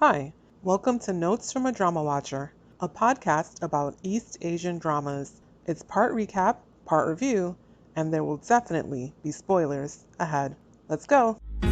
Hi, welcome to Notes from a Drama Watcher, a podcast about East Asian dramas. It's part recap, part review, and there will definitely be spoilers ahead. Let's go! This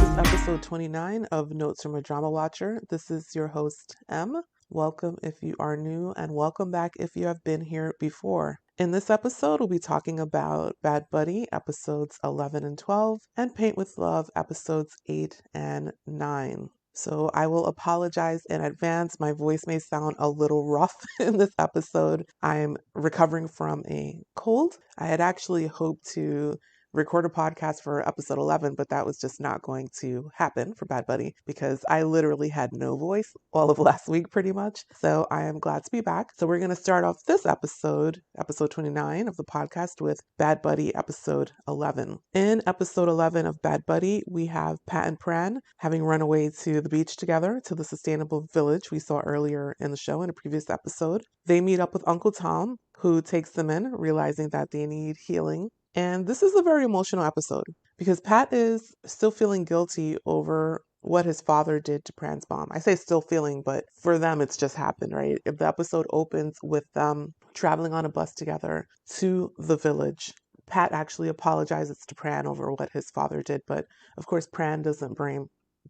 is episode 29 of Notes from a Drama Watcher. This is your host, M. Welcome if you are new, and welcome back if you have been here before. In this episode, we'll be talking about Bad Buddy, episodes 11 and 12, and Paint with Love, episodes 8 and 9. So I will apologize in advance. My voice may sound a little rough in this episode. I'm recovering from a cold. I had actually hoped to record a podcast for episode 11, but that was just not going to happen for Bad Buddy because I literally had no voice all of last week pretty much. So I am glad to be back. So we're going to start off this episode 29 of the podcast with Bad Buddy episode 11. In episode 11 of Bad Buddy, we have Pat and Pran having run away to the beach together to the sustainable village we saw earlier in the show in a previous episode. They meet up with Uncle Tom, who takes them in, realizing that they need healing. And this is a very emotional episode because Pat is still feeling guilty over what his father did to Pran's mom. I say still feeling, but for them, it's just happened, right? If the episode opens with them traveling on a bus together to the village, Pat actually apologizes to Pran over what his father did. But of course, Pran doesn't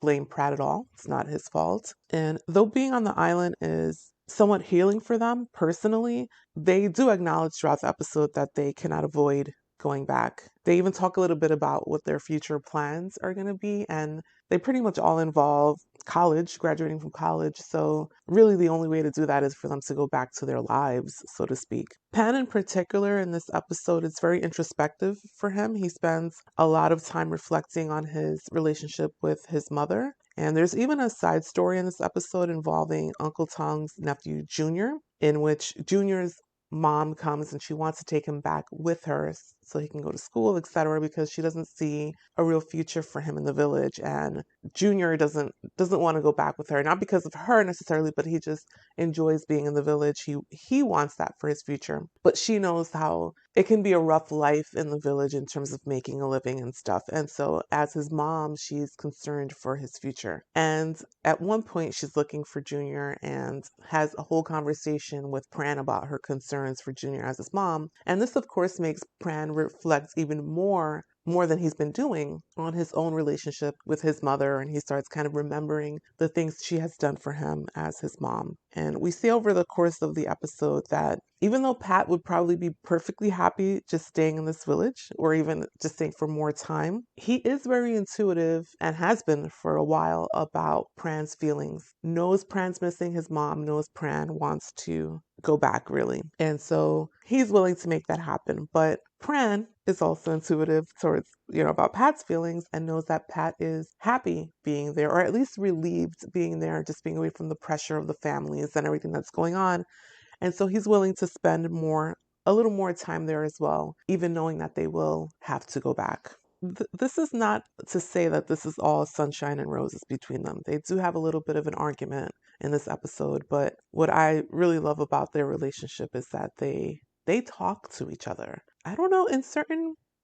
blame Pratt at all. It's not his fault. And though being on the island is somewhat healing for them personally, they do acknowledge throughout the episode that they cannot avoid going back. They even talk a little bit about what their future plans are going to be, and they pretty much all involve college, graduating from college. So really the only way to do that is for them to go back to their lives, so to speak. Pan in particular in this episode is very introspective for him. He spends a lot of time reflecting on his relationship with his mother. And there's even a side story in this episode involving Uncle Tong's nephew, Junior, in which Junior's mom comes and she wants to take him back with her so he can go to school, etc., because she doesn't see a real future for him in the village. And Junior doesn't want to go back with her, not because of her necessarily, but he just enjoys being in the village. He wants that for his future. But she knows how it can be a rough life in the village in terms of making a living and stuff. And so as his mom, she's concerned for his future. And at one point she's looking for Junior and has a whole conversation with Pran about her concerns for Junior as his mom. And this of course makes Pran reflect even more than he's been doing on his own relationship with his mother, and he starts kind of remembering the things she has done for him as his mom. And we see over the course of the episode that even though Pat would probably be perfectly happy just staying in this village or even just staying for more time, he is very intuitive and has been for a while about Pran's feelings, knows Pran's missing his mom, knows Pran wants to go back really. And so he's willing to make that happen. But Pran is also intuitive towards, about Pat's feelings and knows that Pat is happy being there, or at least relieved being there, just being away from the pressure of the families and everything that's going on. And so he's willing to spend a little more time there as well, even knowing that they will have to go back. This is not to say that this is all sunshine and roses between them. They do have a little bit of an argument in this episode, but what I really love about their relationship is that they talk to each other. I don't know,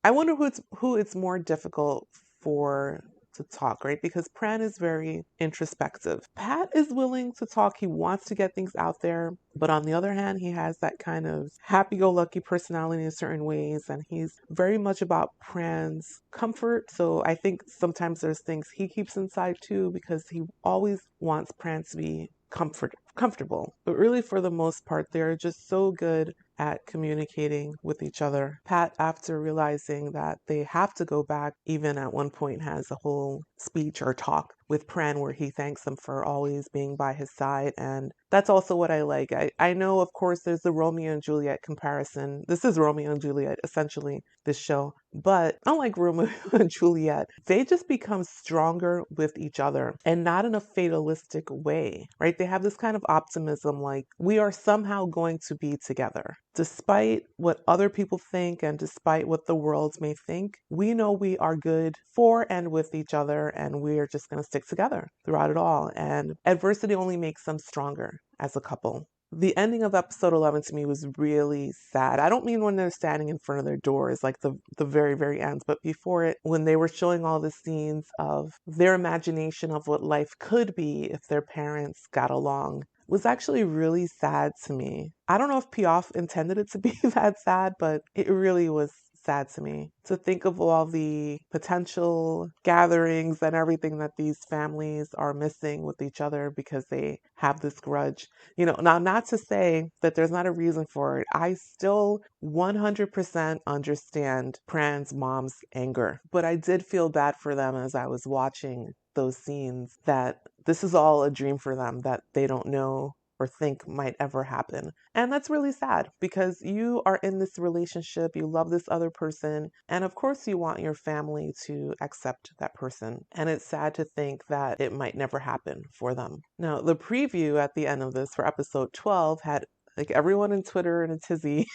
I wonder who it's more difficult for to talk, right? Because Pran is very introspective. Pat is willing to talk. He wants to get things out there. But on the other hand, he has that kind of happy-go-lucky personality in certain ways. And he's very much about Pran's comfort. So I think sometimes there's things he keeps inside too, because he always wants Pran to be comfortable. But really, for the most part, they're just so good at communicating with each other. Pat, after realizing that they have to go back, even at one point has a whole speech or talk with Pran where he thanks him for always being by his side. And that's also what I like. I know, of course, there's the Romeo and Juliet comparison. This is Romeo and Juliet, essentially, this show. But unlike Romeo and Juliet, they just become stronger with each other and not in a fatalistic way, right? They have this kind of optimism, like we are somehow going to be together. Despite what other people think and despite what the world may think, we know we are good for and with each other, and we are just going to stick together throughout it all. And adversity only makes them stronger as a couple. The ending of episode 11 to me was really sad. I don't mean when they're standing in front of their doors, like the very, very end, but before it, when they were showing all the scenes of their imagination of what life could be if their parents got along, was actually really sad to me. I don't know if Piaf intended it to be that sad, but it really was sad to me to think of all the potential gatherings and everything that these families are missing with each other because they have this grudge. Now, not to say that there's not a reason for it. I still 100% understand Pran's mom's anger, but I did feel bad for them as I was watching those scenes, that this is all a dream for them that they don't know or think might ever happen. And that's really sad because you are in this relationship, you love this other person, and of course you want your family to accept that person. And it's sad to think that it might never happen for them. Now, the preview at the end of this for episode 12 had like everyone in Twitter in a tizzy.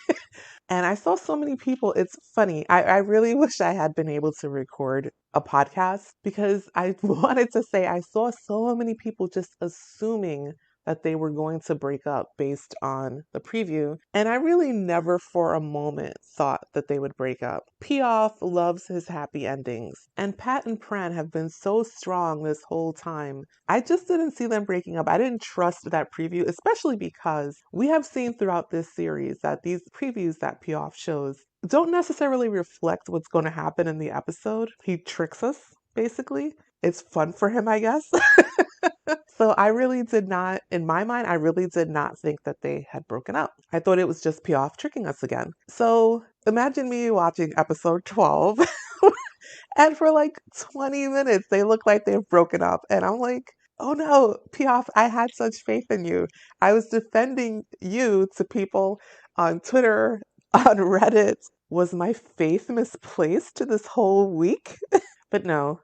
And I saw so many people. It's funny. I really wish I had been able to record a podcast because I wanted to say I saw so many people just assuming that they were going to break up based on the preview. And I really never for a moment thought that they would break up. Piaf loves his happy endings. And Pat and Pran have been so strong this whole time. I just didn't see them breaking up. I didn't trust that preview, especially because we have seen throughout this series that these previews that Piaf shows don't necessarily reflect what's going to happen in the episode. He tricks us, basically. It's fun for him, I guess. So I really did not, in my mind, I really did not think that they had broken up. I thought it was just Piaf tricking us again. So imagine me watching episode 12 and for like 20 minutes, they look like they've broken up. And I'm like, oh no, Piaf, I had such faith in you. I was defending you to people on Twitter, on Reddit. Was my faith misplaced this whole week? But no.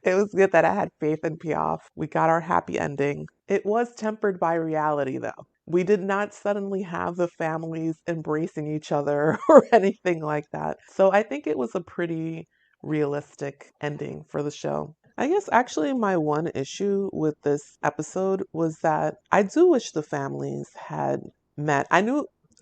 It was good that I had faith in Piaf. We got our happy ending. It was tempered by reality, though. We did not suddenly have the families embracing each other or anything like that. So I think it was a pretty realistic ending for the show. I guess actually my one issue with this episode was that I do wish the families had met.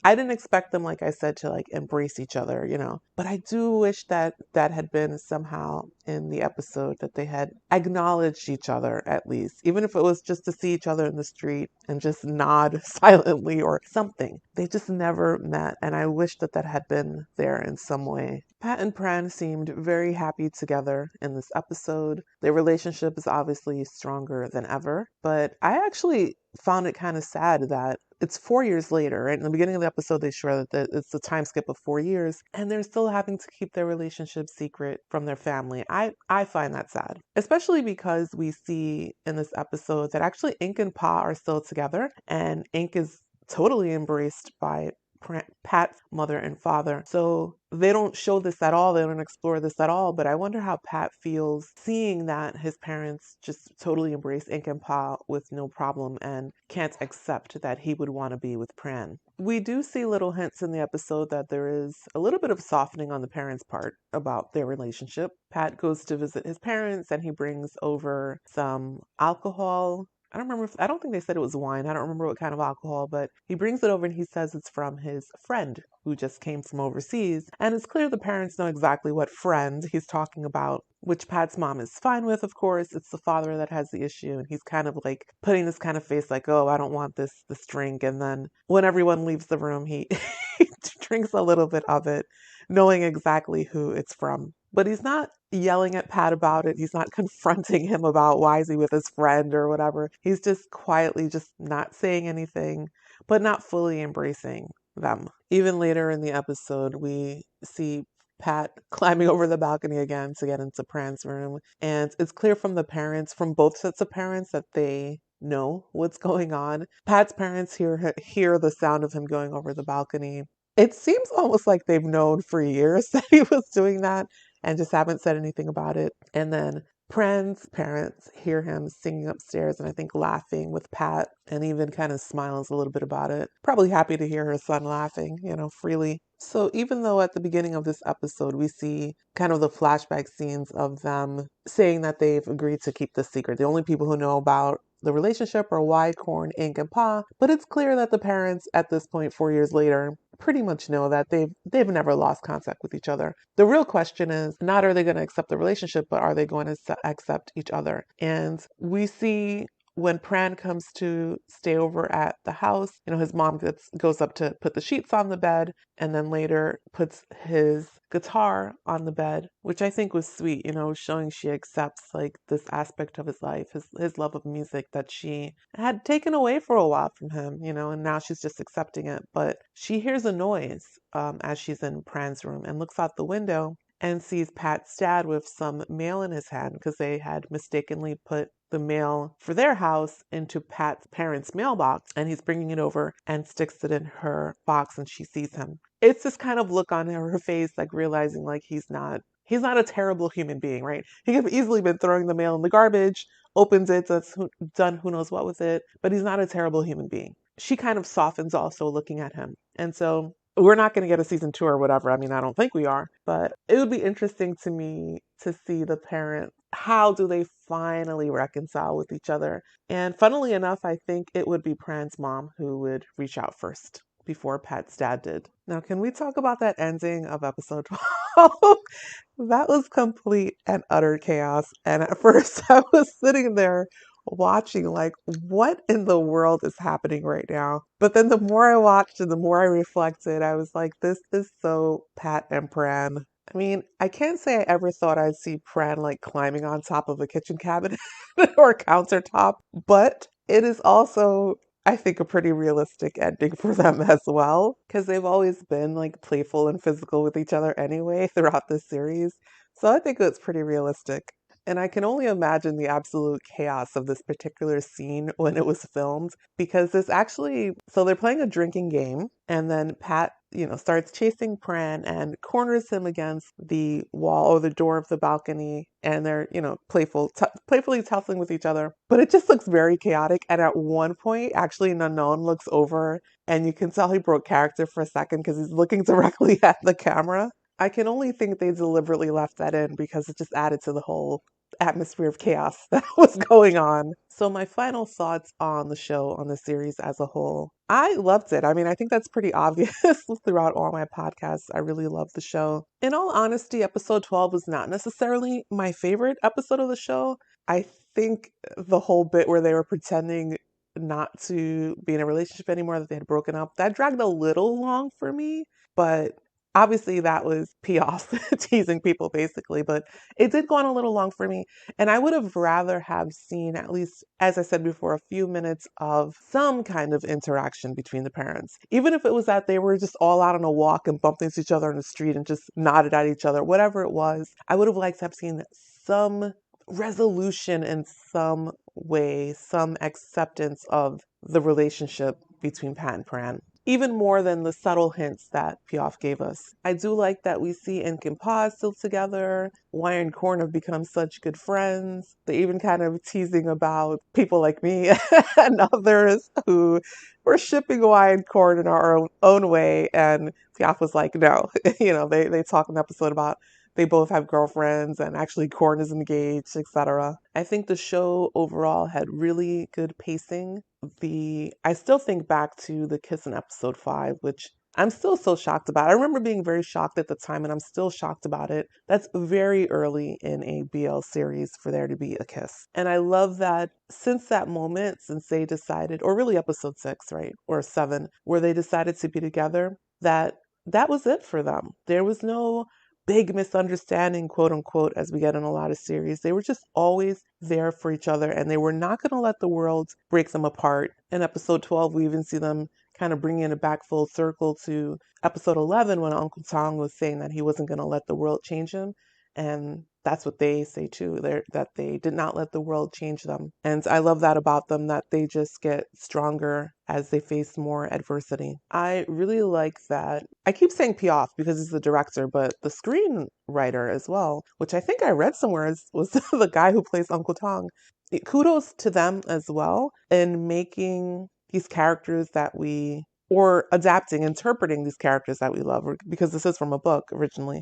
I didn't expect them, like I said, to like embrace each other, but I do wish that that had been somehow in the episode, that they had acknowledged each other at least, even if it was just to see each other in the street and just nod silently or something. They just never met, and I wish that that had been there in some way. Pat and Pran seemed very happy together in this episode. Their relationship is obviously stronger than ever, but I actually found it kind of sad that it's 4 years later, right? In the beginning of the episode, they show that it's a time skip of 4 years, and they're still having to keep their relationship secret from their family. I find that sad, especially because we see in this episode that actually Ink and Pa are still together, and Ink is totally embraced by Pat's mother and father. So they don't show this at all. They don't explore this at all. But I wonder how Pat feels seeing that his parents just totally embrace Ink and Pa with no problem and can't accept that he would want to be with Pran. We do see little hints in the episode that there is a little bit of softening on the parents' part about their relationship. Pat goes to visit his parents and he brings over some alcohol. I don't think they said it was wine. I don't remember what kind of alcohol, but he brings it over and he says it's from his friend who just came from overseas. And it's clear the parents know exactly what friend he's talking about, which Pat's mom is fine with, of course. It's the father that has the issue. And he's kind of like putting this kind of face like, oh, I don't want this drink. And then when everyone leaves the room, he, he drinks a little bit of it, knowing exactly who it's from. But he's not yelling at Pat about it. He's not confronting him about why is he with his friend or whatever. He's just quietly just not saying anything, but not fully embracing them. Even later in the episode, we see Pat climbing over the balcony again to get into Pran's room. And it's clear from the parents, from both sets of parents, that they know what's going on. Pat's parents hear the sound of him going over the balcony. It seems almost like they've known for years that he was doing that and just haven't said anything about it. And then Pran's parents hear him singing upstairs and I think laughing with Pat, and even kind of smiles a little bit about it. Probably happy to hear her son laughing, freely. So even though at the beginning of this episode we see kind of the flashback scenes of them saying that they've agreed to keep this secret, the only people who know about the relationship or why Corn ink and Pa, but it's clear that the parents at this point 4 years later pretty much know that they've never lost contact with each other. The real question is not are they going to accept the relationship, but are they going to accept each other? And we see when Pran comes to stay over at the house, his mom goes up to put the sheets on the bed and then later puts his guitar on the bed, which I think was sweet, showing she accepts like this aspect of his life, his love of music that she had taken away for a while from him, and now she's just accepting it. But she hears a noise as she's in Pran's room and looks out the window and sees Pat's dad with some mail in his hand because they had mistakenly put the mail for their house into Pat's parents' mailbox, and he's bringing it over and sticks it in her box, and she sees him. It's this kind of look on her face, like realizing like he's not a terrible human being, right? He could have easily been throwing the mail in the garbage, opens it, done who knows what with it, but he's not a terrible human being. She kind of softens also looking at him. And so we're not going to get a season 2 or whatever. I mean, I don't think we are, but it would be interesting to me to see the parents. How do they finally reconcile with each other? And funnily enough, I think it would be Pran's mom who would reach out first before Pat's dad did. Now, can we talk about that ending of episode 12? That was complete and utter chaos. And at first, I was sitting there watching, like, what in the world is happening right now? But then the more I watched and the more I reflected, I was like, this is so Pat and Pran. I mean, I can't say I ever thought I'd see Pran like climbing on top of a kitchen cabinet or countertop, but it is also, I think, a pretty realistic ending for them as well, because they've always been like playful and physical with each other anyway throughout this series. So I think it's pretty realistic. And I can only imagine the absolute chaos of this particular scene when it was filmed because so they're playing a drinking game and then Pat, starts chasing Pran and corners him against the wall or the door of the balcony and they're, playfully tussling with each other. But it just looks very chaotic. And at one point, actually, Nanon looks over and you can tell he broke character for a second because he's looking directly at the camera. I can only think they deliberately left that in because it just added to the whole atmosphere of chaos that was going on. So my final thoughts on the show, on the series as a whole. I loved it. I mean, I think that's pretty obvious throughout all my podcasts. I really love the show. In all honesty, episode 12 was not necessarily my favorite episode of the show. I think the whole bit where they were pretending not to be in a relationship anymore, that they had broken up, that dragged a little long for me, but obviously that was Piaf teasing people basically, but it did go on a little long for me. And I would have rather have seen at least, as I said before, a few minutes of some kind of interaction between the parents. Even if it was that they were just all out on a walk and bumped into each other on the street and just nodded at each other, whatever it was, I would have liked to have seen some resolution in some way, some acceptance of the relationship between Pat and Pran, even more than the subtle hints that Piaf gave us. I do like that we see Ink and Pa still together. Y and Corn have become such good friends. They're even kind of teasing about people like me and others who were shipping Y and Corn in our own way. And Piaf was like, no, they talk in the episode about they both have girlfriends and actually Corn is engaged, etc. I think the show overall had really good pacing. I still think back to the kiss in episode 5, which I'm still so shocked about. I remember being very shocked at the time and I'm still shocked about it. That's very early in a BL series for there to be a kiss. And I love that since that moment, since they decided, or really episode 6, right? Or 7, where they decided to be together, that was it for them. There was no big misunderstanding, quote unquote, as we get in a lot of series. They were just always there for each other and they were not going to let the world break them apart. In episode 12, we even see them kind of bringing it back full circle to episode 11 when Uncle Tong was saying that he wasn't going to let the world change him. And that's what they say too, that they did not let the world change them. And I love that about them, that they just get stronger as they face more adversity. I really like that. I keep saying Piaf because he's the director, but the screenwriter as well, which I think I read somewhere was the guy who plays Uncle Tong. Kudos to them as well in making these characters or adapting, interpreting these characters that we love, because this is from a book originally.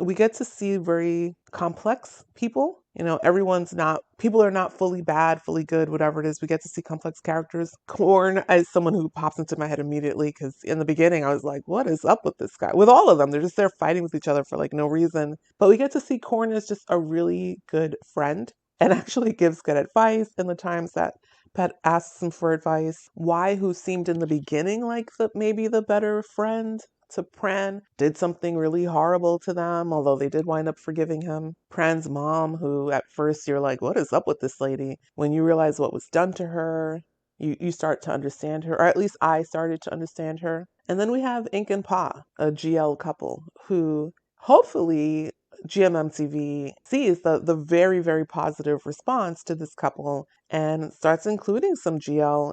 We get to see very complex people, People are not fully bad, fully good, whatever it is. We get to see complex characters. Corn is someone who pops into my head immediately because in the beginning I was like, what is up with this guy? With all of them, they're just there fighting with each other for like no reason. But we get to see Corn as just a really good friend and actually gives good advice in the times that Pet asks him for advice. Y, who seemed in the beginning like maybe the better friend to Pran, did something really horrible to them, although they did wind up forgiving him. Pran's mom, who at first you're like, what is up with this lady? When you realize what was done to her, you start to understand her, or at least I started to understand her. And then we have Ink and Pa, a GL couple, who hopefully GMMTV sees the very, very positive response to this couple and starts including some GL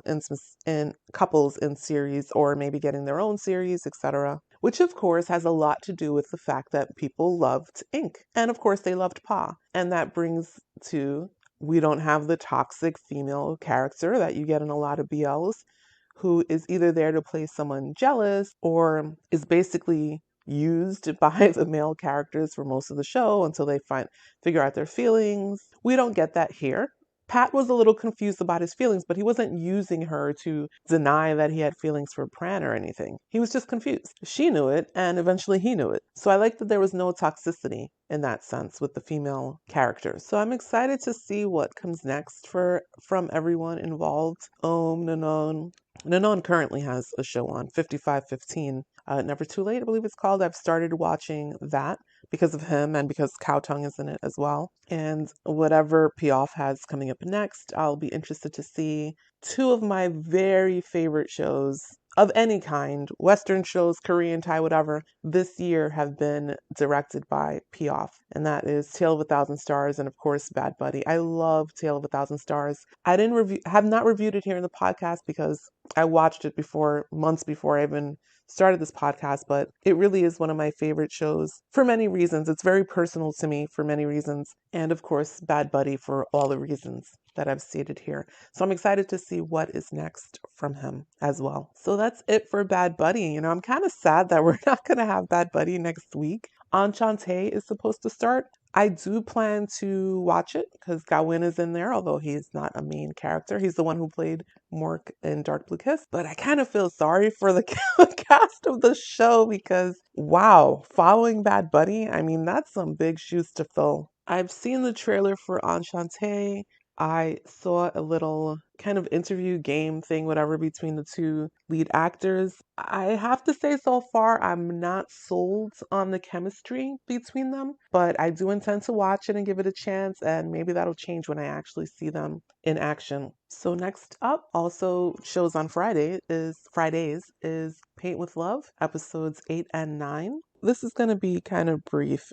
in couples in series or maybe getting their own series, etc. Which of course has a lot to do with the fact that people loved Ink. And of course they loved Pa. And that brings to we don't have the toxic female character that you get in a lot of BLs who is either there to play someone jealous or is basically used by the male characters for most of the show until they figure out their feelings. We don't get that here. Pat was a little confused about his feelings, but he wasn't using her to deny that he had feelings for Pran or anything. He was just confused. She knew it, and eventually he knew it. So I like that there was no toxicity in that sense with the female characters. So I'm excited to see what comes next from everyone involved. Nanon. Nanon currently has a show on 5515. Never Too Late, I believe it's called. I've started watching that because of him and because Cow Tongue is in it as well. And whatever Piaf has coming up next, I'll be interested to see. Two of my very favorite shows of any kind, Western shows, Korean, Thai, whatever, this year have been directed by Piaf. And that is Tale of a Thousand Stars and of course Bad Buddy. I love Tale of a Thousand Stars. I have not reviewed it here in the podcast because I watched it months before I even started this podcast, but it really is one of my favorite shows for many reasons. It's very personal to me for many reasons. And of course, Bad Buddy for all the reasons that I've stated here. So I'm excited to see what is next from him as well. So that's it for Bad Buddy. I'm kind of sad that we're not going to have Bad Buddy next week. Enchante is supposed to start. I do plan to watch it because Gawin is in there, although he's not a main character. He's the one who played Mork in Dark Blue Kiss. But I kind of feel sorry for the cast of the show because, wow, following Bad Buddy, I mean, that's some big shoes to fill. I've seen the trailer for Enchante. I saw a little kind of interview game thing, whatever, between the two lead actors. I have to say so far, I'm not sold on the chemistry between them, but I do intend to watch it and give it a chance, and maybe that'll change when I actually see them in action. So next up, also shows on Fridays, is Paint with Love, episodes 8 and 9. This is going to be kind of brief.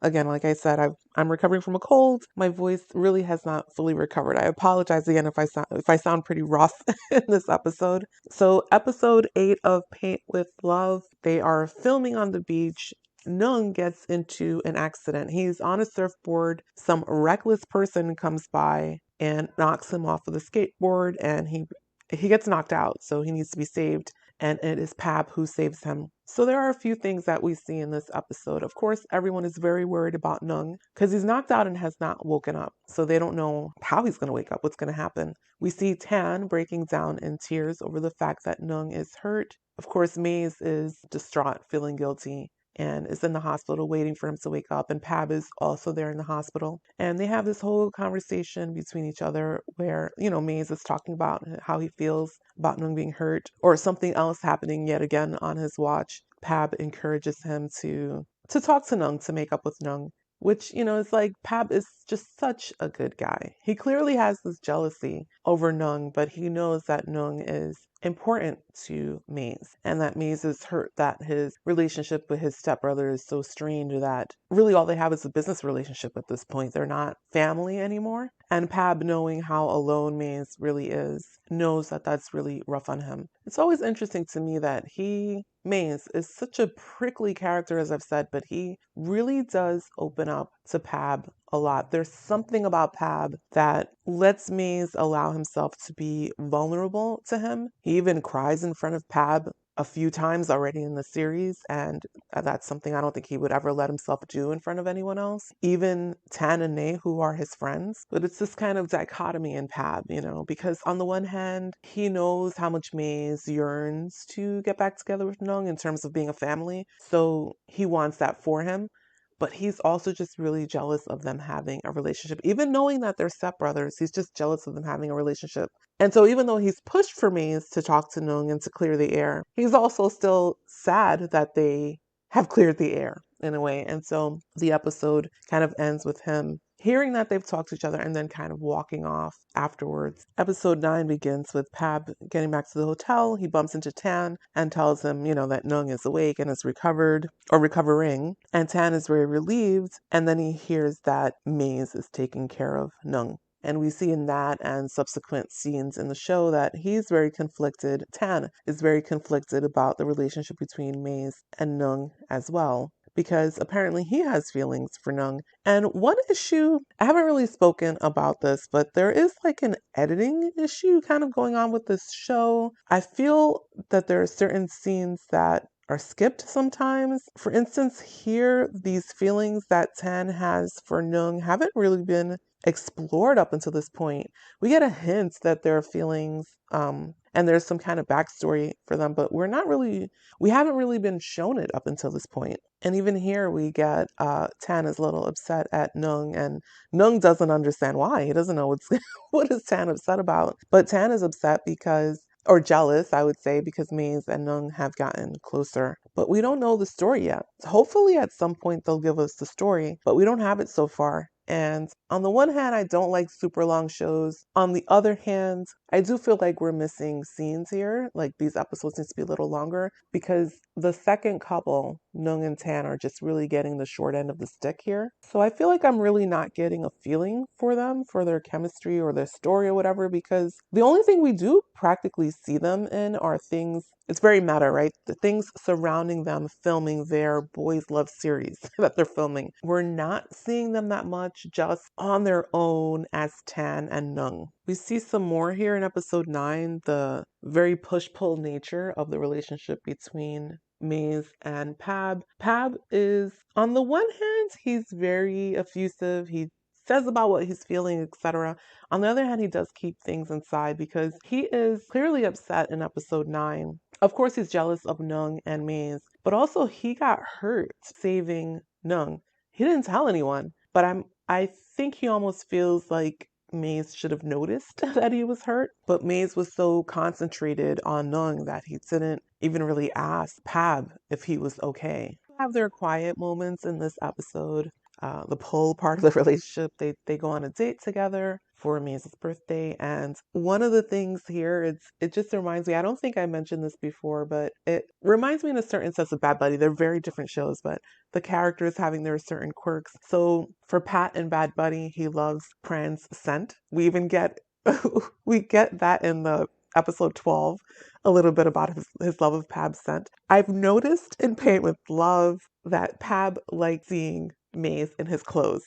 Again, like I said, I'm recovering from a cold. My voice really has not fully recovered. I apologize again if I sound pretty rough in this episode. So, episode 8 of Paint with Love, they are filming on the beach. Nung gets into an accident. He's on a surfboard. Some reckless person comes by and knocks him off of the skateboard, and he gets knocked out, so he needs to be saved. And it is Pab who saves him. So there are a few things that we see in this episode. Of course, everyone is very worried about Nung because he's knocked out and has not woken up. So they don't know how he's going to wake up, what's going to happen. We see Tan breaking down in tears over the fact that Nung is hurt. Of course, Maze is distraught, feeling guilty, and is in the hospital waiting for him to wake up. And Pab is also there in the hospital. And they have this whole conversation between each other where, Maze is talking about how he feels about Nung being hurt or something else happening yet again on his watch. Pab encourages him to talk to Nung, to make up with Nung, which, is like Pab is just such a good guy. He clearly has this jealousy over Nung, but he knows that Nung is important to Maze and that Maze is hurt that his relationship with his stepbrother is so strained that really all they have is a business relationship at this point. They're not family anymore. And Pab, knowing how alone Maze really is, knows that that's really rough on him. It's always interesting to me that Maze, is such a prickly character, as I've said, but he really does open up to Pab a lot. There's something about Pab that lets Maze allow himself to be vulnerable to him. He even cries in front of Pab a few times already in the series, and that's something I don't think he would ever let himself do in front of anyone else, even Tan and Nay, who are his friends. But it's this kind of dichotomy in Pab, because on the one hand, he knows how much Maze yearns to get back together with Nung in terms of being a family, so he wants that for him. But he's also just really jealous of them having a relationship. Even knowing that they're stepbrothers, he's just jealous of them having a relationship. And so even though he's pushed for Maze to talk to Nung and to clear the air, he's also still sad that they have cleared the air in a way. And so the episode kind of ends with him hearing that they've talked to each other and then kind of walking off afterwards. Episode 9 begins with Pab getting back to the hotel. He bumps into Tan and tells him, that Nung is awake and is recovered or recovering. And Tan is very relieved. And then he hears that Maze is taking care of Nung. And we see in that and subsequent scenes in the show that he's very conflicted. Tan is very conflicted about the relationship between Maze and Nung as well, because apparently he has feelings for Nung. And one issue, I haven't really spoken about this, but there is like an editing issue kind of going on with this show. I feel that there are certain scenes that are skipped sometimes. For instance, here, these feelings that Tan has for Nung haven't really been explored up until this point. We get a hint that there are feelings, and there's some kind of backstory for them, but we haven't really been shown it up until this point. And even here we get Tan is a little upset at Nung, and Nung doesn't understand why. He doesn't know what is Tan upset about. But Tan is upset or jealous, I would say, because Maze and Nung have gotten closer. But we don't know the story yet. Hopefully at some point they'll give us the story, but we don't have it so far. And on the one hand, I don't like super long shows. On the other hand, I do feel like we're missing scenes here. Like these episodes need to be a little longer because the second couple, Nung and Tan, are just really getting the short end of the stick here. So I feel like I'm really not getting a feeling for them, for their chemistry or their story or whatever, because the only thing we do practically see them in are things, it's very meta, right? The things surrounding them filming their boys love series that they're filming. We're not seeing them that much just on their own as Tan and Nung. We see some more here in episode 9, the very push-pull nature of the relationship between Maze and Pab. Pab is, on the one hand, he's very effusive. He says about what he's feeling, etc. On the other hand, he does keep things inside because he is clearly upset in episode 9. Of course, he's jealous of Nung and Maze, but also he got hurt saving Nung. He didn't tell anyone, but I think he almost feels like Maze should have noticed that he was hurt, but Maze was so concentrated on Nung that he didn't even really ask Pab if he was okay. Have their quiet moments in this episode. The pull part of the relationship, they go on a date together for Maze's birthday, and one of the things here, it just reminds me, I don't think I mentioned this before, but it reminds me in a certain sense of Bad Buddy. They're very different shows, but the characters having their certain quirks. So for Pat and Bad Buddy, he loves Pran's scent. We even get we get that in the episode 12, a little bit about his love of Pab's scent. I've noticed in Paint with Love that Pab likes seeing Maze in his clothes,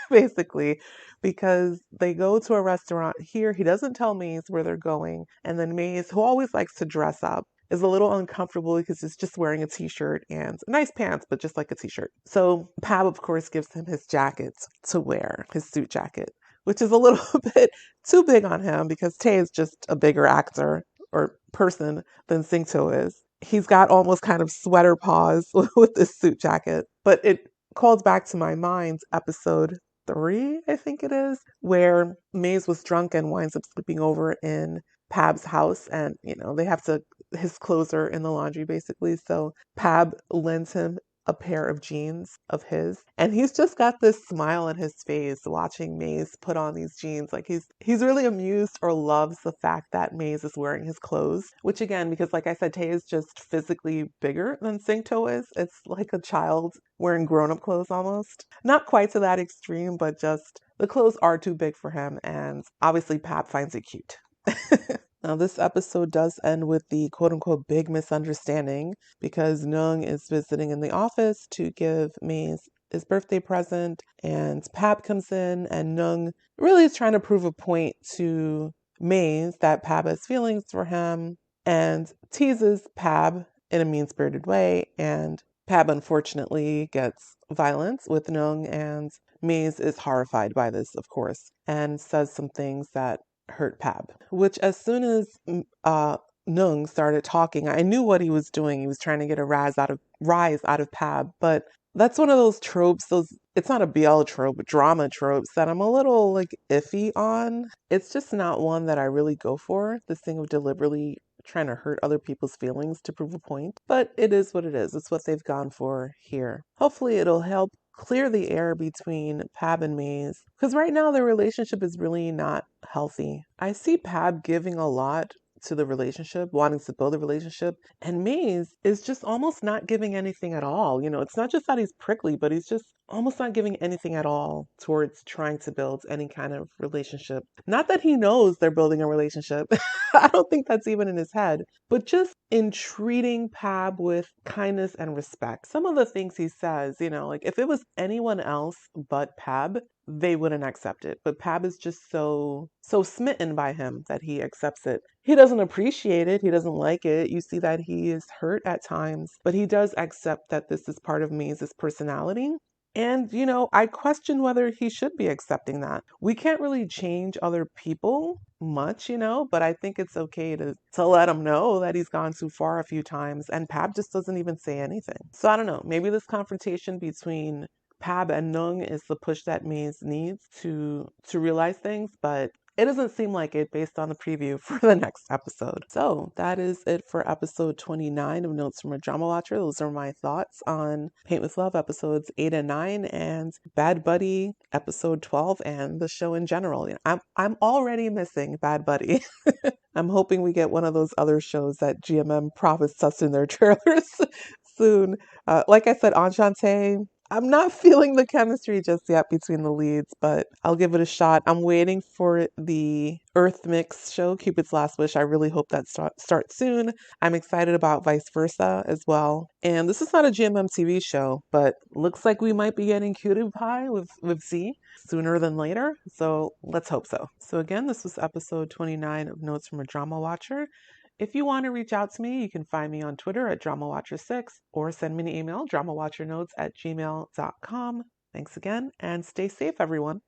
basically, because they go to a restaurant here. He doesn't tell Maze where they're going. And then Maze, who always likes to dress up, is a little uncomfortable because he's just wearing a t-shirt and nice pants, but just like a t-shirt. So Pab, of course, gives him his jacket to wear, his suit jacket, which is a little bit too big on him because Tay is just a bigger actor or person than Singto is. He's got almost kind of sweater paws with this suit jacket, but it calls back to my mind episode 3, I think it is, where Maze was drunk and winds up sleeping over in Pab's house, and they have to, his clothes are in the laundry basically, so Pab lends him a pair of jeans of his, and he's just got this smile on his face watching Maze put on these jeans. Like he's really amused or loves the fact that Maze is wearing his clothes, which again, because like I said, Tay is just physically bigger than Singto is. It's like a child wearing grown-up clothes almost. Not quite to that extreme, but just the clothes are too big for him, and obviously Pab finds it cute. Now, this episode does end with the quote-unquote big misunderstanding because Nung is visiting in the office to give Maze his birthday present, and Pab comes in, and Nung really is trying to prove a point to Maze that Pab has feelings for him, and teases Pab in a mean-spirited way. And Pab unfortunately gets violent with Nung, and Maze is horrified by this, of course, and says some things that hurt Pab. Which, as soon as Nung started talking, I knew what he was doing. He was trying to get a rise out of Pab, but that's one of those tropes, those it's not a BL trope, but drama tropes that I'm a little like iffy on. It's just not one that I really go for. This thing of deliberately trying to hurt other people's feelings to prove a point. But it is what it is. It's what they've gone for here. Hopefully it'll help clear the air between Pab and Maze, because right now their relationship is really not healthy. I see Pab giving a lot to the relationship, wanting to build a relationship, and Maze is just almost not giving anything at all. It's not just that he's prickly, but he's just almost not giving anything at all towards trying to build any kind of relationship. Not that he knows they're building a relationship. I don't think that's even in his head, but just in treating Pab with kindness and respect. Some of the things he says, like if it was anyone else but Pab, they wouldn't accept it. But Pab is just so smitten by him that he accepts it. He doesn't appreciate it. He doesn't like it. You see that he is hurt at times, but he does accept that this is part of Maze's personality. And, I question whether he should be accepting that. We can't really change other people much, but I think it's okay to let him know that he's gone too far a few times. And Pab just doesn't even say anything. So I don't know. Maybe this confrontation between Pab and Nung is the push that Maze needs to realize things, but it doesn't seem like it based on the preview for the next episode. So that is it for episode 29 of Notes from a Drama Watcher. Those are my thoughts on Paint with Love episodes 8 and 9 and Bad Buddy episode 12 and the show in general. I'm already missing Bad Buddy. I'm hoping we get one of those other shows that GMM promised us in their trailers soon. Like I said, Enchante, I'm not feeling the chemistry just yet between the leads, but I'll give it a shot. I'm waiting for the Earth Mix show, Cupid's Last Wish. I really hope that starts soon. I'm excited about Vice Versa as well. And this is not a GMM TV show, but looks like we might be getting Cutie Pie with Z sooner than later. So let's hope so. So again, this was episode 29 of Notes from a Drama Watcher. If you want to reach out to me, you can find me on Twitter at DramaWatcher6 or send me an email, dramawatchernotes@gmail.com. Thanks again, and stay safe, everyone.